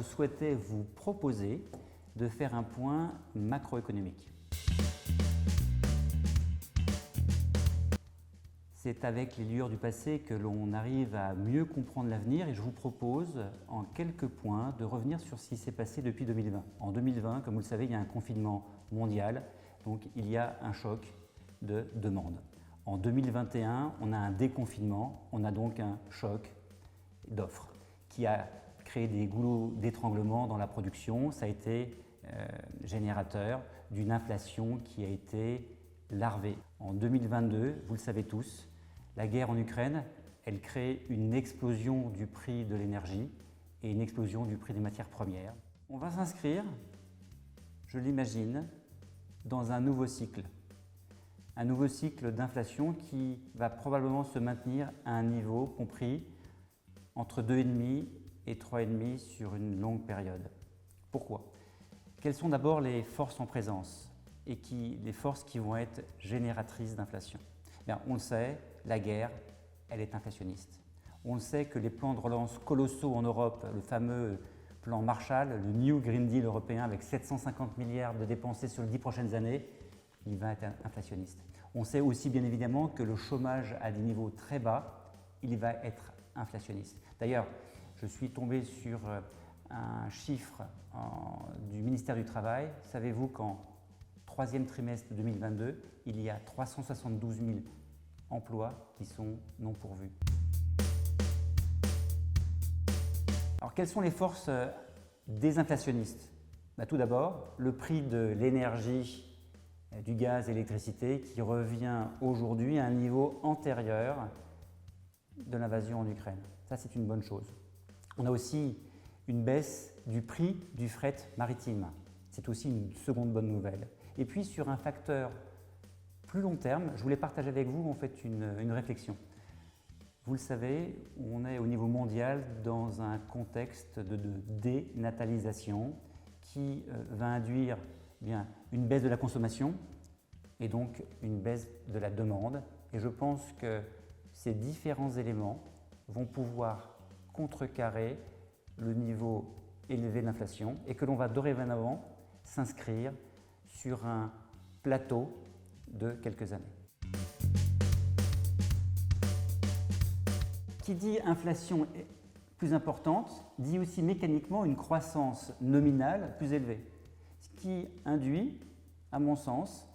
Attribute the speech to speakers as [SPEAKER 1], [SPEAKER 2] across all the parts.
[SPEAKER 1] je souhaitais vous proposer de faire un point macroéconomique. C'est avec les lueurs du passé que l'on arrive à mieux comprendre l'avenir et je vous propose en quelques points de revenir sur ce qui s'est passé depuis 2020. En 2020, comme vous le savez, il y a un confinement mondial, donc il y a un choc de demande. En 2021, on a un déconfinement, on a donc un choc d'offres qui a créé des goulots d'étranglement dans la production. Ça a été générateur d'une inflation qui a été larvée. En 2022, vous le savez tous, la guerre en Ukraine, elle crée une explosion du prix de l'énergie et une explosion du prix des matières premières. On va s'inscrire, je l'imagine, dans un nouveau cycle d'inflation qui va probablement se maintenir à un niveau compris entre 2,5 et 3,5 sur une longue période. Pourquoi? Quelles sont d'abord les forces en présence et les forces qui vont être génératrices d'inflation? On le sait, la guerre, elle est inflationniste. On le sait que les plans de relance colossaux en Europe, le fameux plan Marshall, le New Green Deal européen avec 750 milliards de dépensés sur les 10 prochaines années, il va être inflationniste. On sait aussi bien évidemment que le chômage à des niveaux très bas, il va être inflationniste. D'ailleurs, je suis tombé sur un chiffre du ministère du Travail. Savez-vous qu'en troisième trimestre 2022, il y a 372 000 emplois qui sont non pourvus. Alors, quelles sont les forces désinflationnistes? Tout d'abord, le prix de l'énergie, du gaz et l'électricité qui revient aujourd'hui à un niveau antérieur de l'invasion en Ukraine. Ça, c'est une bonne chose. On a aussi une baisse du prix du fret maritime. C'est aussi une seconde bonne nouvelle. Et puis, sur un facteur plus long terme, je voulais partager avec vous en fait une réflexion. Vous le savez, on est au niveau mondial dans un contexte de dénatalisation qui va induire une baisse de la consommation et donc une baisse de la demande. Et je pense que ces différents éléments vont pouvoir contrecarrer le niveau élevé de l'inflation et que l'on va dorénavant s'inscrire sur un plateau de quelques années. Qui dit inflation plus importante, dit aussi mécaniquement une croissance nominale plus élevée. Ce qui induit, à mon sens,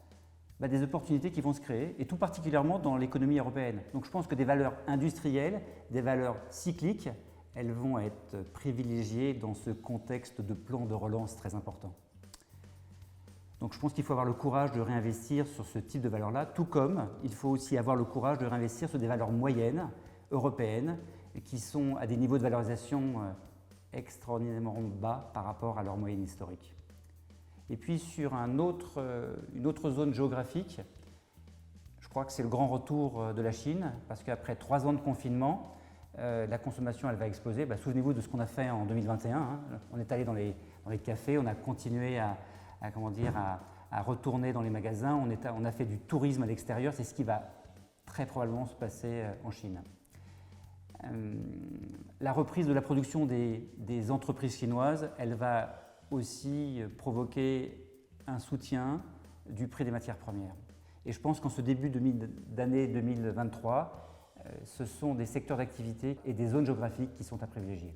[SPEAKER 1] des opportunités qui vont se créer, et tout particulièrement dans l'économie européenne. Donc je pense que des valeurs industrielles, des valeurs cycliques, elles vont être privilégiées dans ce contexte de plan de relance très important. Donc je pense qu'il faut avoir le courage de réinvestir sur ce type de valeurs-là, tout comme il faut aussi avoir le courage de réinvestir sur des valeurs moyennes, européennes, qui sont à des niveaux de valorisation extraordinairement bas par rapport à leur moyenne historique. Et puis sur une autre zone géographique, je crois que c'est le grand retour de la Chine, parce qu'après 3 ans de confinement, la consommation elle va exploser. Souvenez-vous de ce qu'on a fait en 2021. On est allé dans les cafés, on a continué à retourner dans les magasins, on a fait du tourisme à l'extérieur, c'est ce qui va très probablement se passer en Chine. La reprise de la production des entreprises chinoises, elle va aussi provoquer un soutien du prix des matières premières. Et je pense qu'en ce début d'année 2023, ce sont des secteurs d'activité et des zones géographiques qui sont à privilégier.